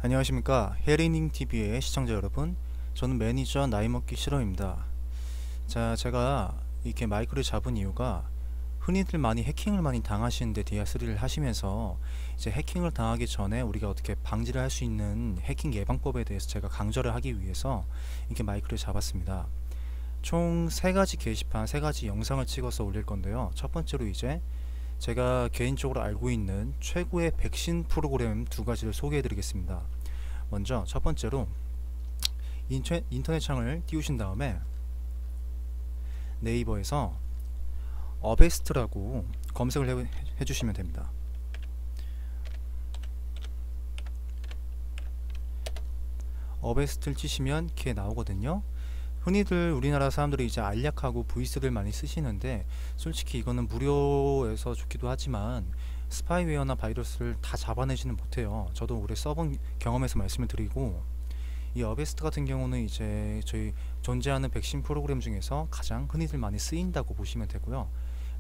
안녕하십니까. 헤리닝TV의 시청자 여러분, 저는 매니저 나이먹기 싫어입니다. 자, 제가 이렇게 마이크를 잡은 이유가 흔히들 많이 해킹을 많이 당하시는데 디아3를 하시면서 이제 해킹을 당하기 전에 우리가 어떻게 방지를 할 수 있는 해킹 예방법에 대해서 제가 강조를 하기 위해서 이렇게 마이크를 잡았습니다. 총 3가지 게시판, 3가지 영상을 찍어서 올릴 건데요. 첫 번째로 이제 제가 개인적으로 알고 있는 최고의 백신 프로그램 2가지를 소개해 드리겠습니다. 먼저 첫 번째로 인터넷 창을 띄우신 다음에 네이버에서 어베스트라고 검색을 해주시면 됩니다. 어베스트를 치시면 이렇게 나오거든요. 흔히들 우리나라 사람들이 이제 알약하고 VS를 많이 쓰시는데, 솔직히 이거는 무료에서 좋기도 하지만 스파이웨어나 바이러스를 다 잡아내지는 못해요. 저도 오래 써본 경험에서 말씀을 드리고, 이 어베스트 같은 경우는 이제 저희 존재하는 백신 프로그램 중에서 가장 흔히들 많이 쓰인다고 보시면 되고요.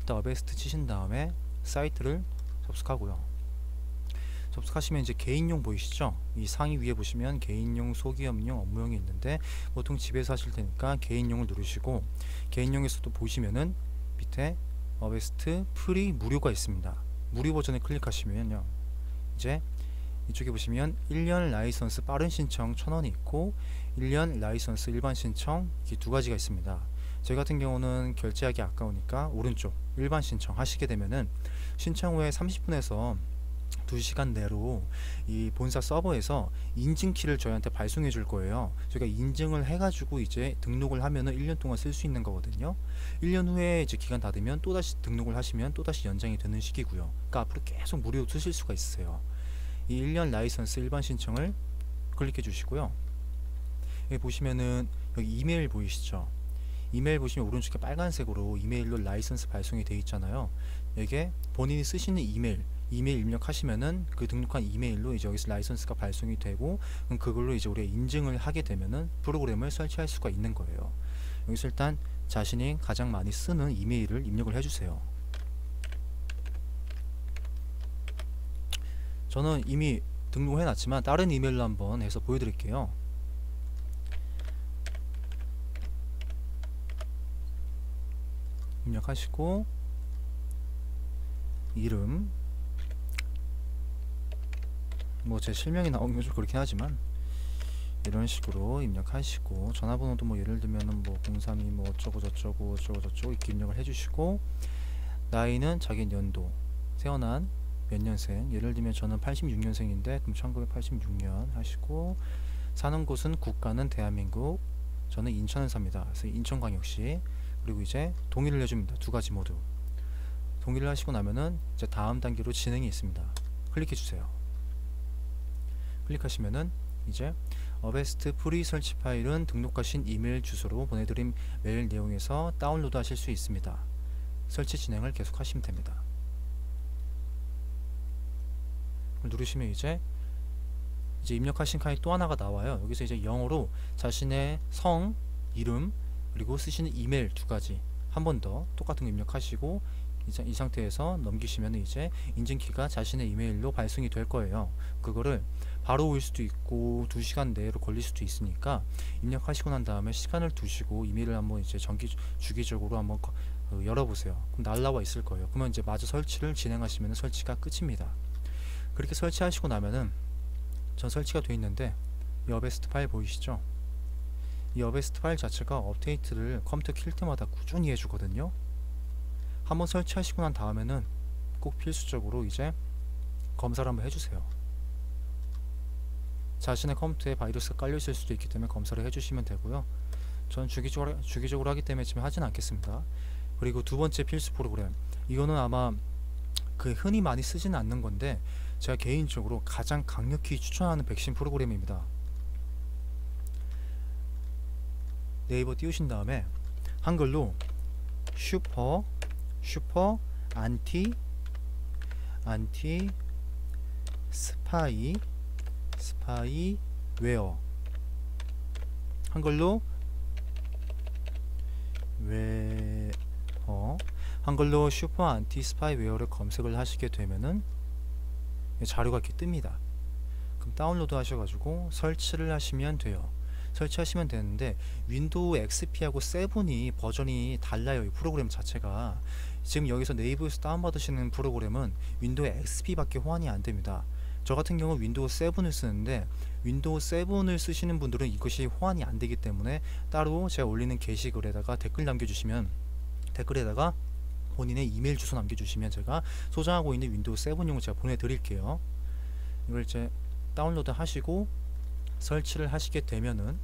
일단 어베스트 치신 다음에 사이트를 접속하고요. 접속하시면 이제 개인용 보이시죠? 이 상위 위에 보시면 개인용, 소기업용, 업무용이 있는데 보통 집에서 하실 테니까 개인용을 누르시고, 개인용에서도 보시면은 밑에 어베스트 프리 무료가 있습니다. 무료 버전을 클릭하시면요, 이제 이쪽에 보시면 1년 라이선스 빠른 신청 1000원이 있고 1년 라이선스 일반 신청, 이게 2가지가 있습니다. 저희 같은 경우는 결제하기 아까우니까 오른쪽 일반 신청 하시게 되면은 신청 후에 30분에서 2시간 내로 이 본사 서버에서 인증키를 저희한테 발송해 줄 거예요. 저희가 인증을 해가지고 이제 등록을 하면은 1년 동안 쓸 수 있는 거거든요. 1년 후에 이제 기간 다 되면 또다시 등록을 하시면 또다시 연장이 되는 식이고요. 그러니까 앞으로 계속 무료로 쓰실 수가 있어요. 이 1년 라이선스 일반 신청을 클릭해 주시고요. 여기 보시면은 여기 이메일 보이시죠? 이메일 보시면 오른쪽에 빨간색으로 이메일로 라이선스 발송이 되어 있잖아요. 이게 본인이 쓰시는 이메일 입력하시면은 그 등록한 이메일로 이제 여기서 라이선스가 발송이 되고, 그럼 그걸로 이제 우리가 인증을 하게 되면은 프로그램을 설치할 수가 있는 거예요. 여기서 일단 자신이 가장 많이 쓰는 이메일을 입력을 해주세요. 저는 이미 등록해 놨지만 다른 이메일로 한번 해서 보여드릴게요. 입력하시고 이름, 뭐 제 실명이 나오는 게 좀 그렇긴 하지만 이런 식으로 입력하시고, 전화번호도 뭐 예를 들면은 뭐 032 뭐 어쩌고 저쩌고 어쩌고 저쩌고 이렇게 입력을 해주시고, 나이는 자기 연도, 태어난 몇 년생, 예를 들면 저는 86년생인데 그럼 1986년 하시고, 사는 곳은 국가는 대한민국, 저는 인천에 삽니다. 그래서 인천광역시, 그리고 이제 동의를 해줍니다. 2가지 모두 동의를 하시고 나면은 이제 다음 단계로 진행이 있습니다. 클릭해 주세요. 클릭하시면은 이제 어베스트 프리 설치 파일은 등록하신 이메일 주소로 보내드린 메일 내용에서 다운로드 하실 수 있습니다. 설치 진행을 계속 하시면 됩니다. 누르시면 이제 입력하신 칸이 또 하나가 나와요. 여기서 이제 영어로 자신의 성, 이름, 그리고 쓰시는 이메일 2가지 한 번 더 똑같은 거 입력하시고, 이 상태에서 넘기시면 이제 인증키가 자신의 이메일로 발송이 될 거예요. 그거를 바로 올 수도 있고 2시간 내로 걸릴 수도 있으니까 입력하시고 난 다음에 시간을 두시고 이메일을 한번 이제 주기적으로 한번 열어보세요. 그럼 날라와 있을 거예요. 그러면 이제 마저 설치를 진행하시면 설치가 끝입니다. 그렇게 설치하시고 나면은 전 설치가 되어 있는데, 이 어베스트 파일 보이시죠? 이 어베스트 파일 자체가 업데이트를 컴퓨터 킬 때마다 꾸준히 해주거든요. 한번 설치하시고 난 다음에는 꼭 필수적으로 이제 검사를 한번 해주세요. 자신의 컴퓨터에 바이러스가 깔려 있을 수도 있기 때문에 검사를 해주시면 되고요. 저는 주기적으로 하기 때문에 지금 하진 않겠습니다. 그리고 2번째 필수 프로그램, 이거는 아마 흔히 많이 쓰지는 않는 건데 제가 개인적으로 가장 강력히 추천하는 백신 프로그램입니다. 네이버 띄우신 다음에 한글로 슈퍼 안티 스파이웨어, 한글로 한글로 슈퍼 안티 스파이웨어를 검색을 하시게 되면은 자료가 이렇게 뜹니다. 그럼 다운로드 하셔가지고 설치를 하시면 돼요. 설치하시면 되는데 윈도우 XP하고 7이 버전이 달라요. 이 프로그램 자체가. 지금 여기서 네이버에서 다운받으시는 프로그램은 윈도우 XP밖에 호환이 안됩니다. 저 같은 경우 윈도우 7을 쓰는데 윈도우 7을 쓰시는 분들은 이것이 호환이 안되기 때문에 따로 제가 올리는 게시글에다가 댓글 남겨주시면, 댓글에다가 본인의 이메일 주소 남겨주시면 제가 소장하고 있는 윈도우 7용을 제가 보내드릴게요. 이걸 이제 다운로드 하시고 설치를 하시게 되면은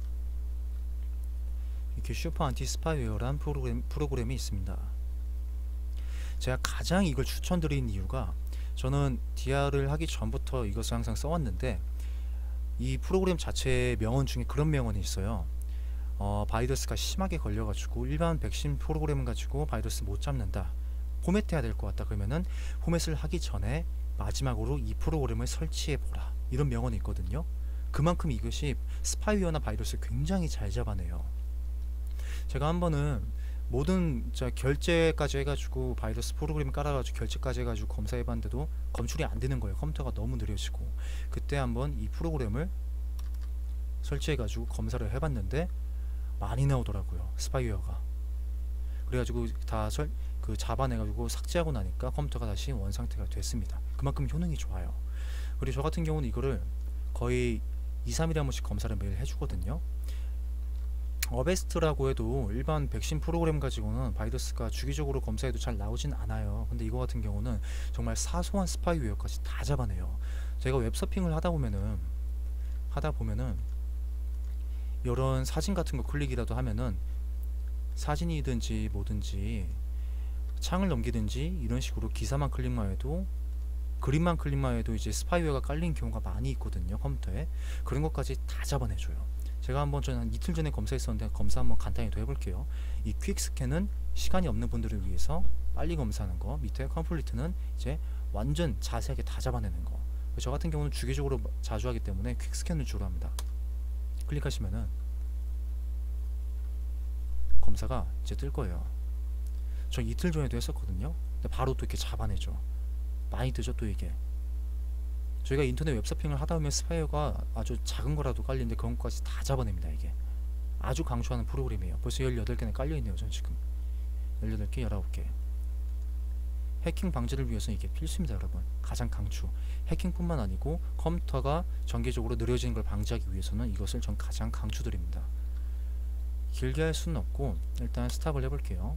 이렇게 슈퍼 안티 스파이웨어란 프로그램이 있습니다. 제가 가장 이걸 추천드리는 이유가, 저는 DR을 하기 전부터 이것을 항상 써왔는데 이 프로그램 자체의 명언 중에 그런 명언이 있어요. 바이러스가 심하게 걸려가지고 일반 백신 프로그램을 가지고 바이러스 못 잡는다, 포맷해야 될 것 같다, 그러면은 포맷을 하기 전에 마지막으로 이 프로그램을 설치해보라, 이런 명언이 있거든요. 그만큼 이것이 스파이웨어나 바이러스를 굉장히 잘 잡아내요. 제가 한 번은 모든 결제까지 해가지고 바이러스 프로그램 깔아가지고 결제까지 해가지고 검사해봤는데도 검출이 안되는 거예요. 컴퓨터가 너무 느려지고. 그때 한번 이 프로그램을 설치해가지고 검사를 해봤는데 많이 나오더라고요, 스파이웨어가. 그래가지고 다 잡아내가지고 삭제하고 나니까 컴퓨터가 다시 원상태가 됐습니다. 그만큼 효능이 좋아요. 그리고 저 같은 경우는 이거를 거의 2-3일에 한 번씩 검사를 매일 해주거든요. 어베스트라고 해도 일반 백신 프로그램 가지고는 바이러스가 주기적으로 검사해도 잘 나오진 않아요. 근데 이거 같은 경우는 정말 사소한 스파이웨어까지 다 잡아내요. 제가 웹서핑을 하다 보면은 이런 사진 같은 거 클릭이라도 하면은 사진이든지 뭐든지 창을 넘기든지 이런 식으로 기사만 클릭만 해도, 그림만 클릭만 해도 이제 스파이웨어가 깔린 경우가 많이 있거든요, 컴퓨터에. 그런 것까지 다 잡아내줘요. 제가 한번 저는 한 이틀 전에 검사했었는데 검사 한번 간단히 더 해볼게요. 이 퀵스캔은 시간이 없는 분들을 위해서 빨리 검사하는 거, 밑에 컴플리트는 이제 완전 자세하게 다 잡아내는 거. 저 같은 경우는 주기적으로 자주 하기 때문에 퀵스캔을 주로 합니다. 클릭하시면은 검사가 이제 뜰 거예요. 저 이틀 전에도 했었거든요. 근데 바로 또 이렇게 잡아내죠. 많이 뜨죠, 또 이게. 저희가 인터넷 웹서핑을 하다 보면 스파이어가 아주 작은 거라도 깔리는데 그런 것까지 다 잡아냅니다. 이게 아주 강추하는 프로그램이에요. 벌써 18개나 깔려있네요. 전 지금 18개, 19개. 해킹 방지를 위해서는 이게 필수입니다, 여러분. 가장 강추. 해킹뿐만 아니고 컴퓨터가 정기적으로 느려지는 걸 방지하기 위해서는 이것을 전 가장 강추드립니다. 길게 할 수는 없고 일단 스탑을 해볼게요.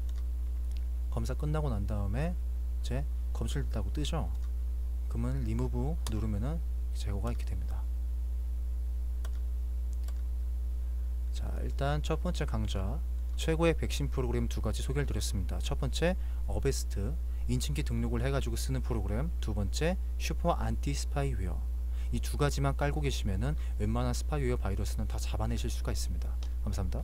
검사 끝나고 난 다음에 이제 검출됐다고 뜨죠. 그러면 리무브 누르면은 제거가 있게 됩니다. 자, 일단 첫 번째 강좌 최고의 백신 프로그램 두 가지 소개를 드렸습니다. 첫 번째 어베스트, 인증키 등록을 해가지고 쓰는 프로그램. 두 번째 슈퍼 안티 스파이웨어. 이 두 가지만 깔고 계시면은 웬만한 스파이웨어 바이러스는 다 잡아내실 수가 있습니다. 감사합니다.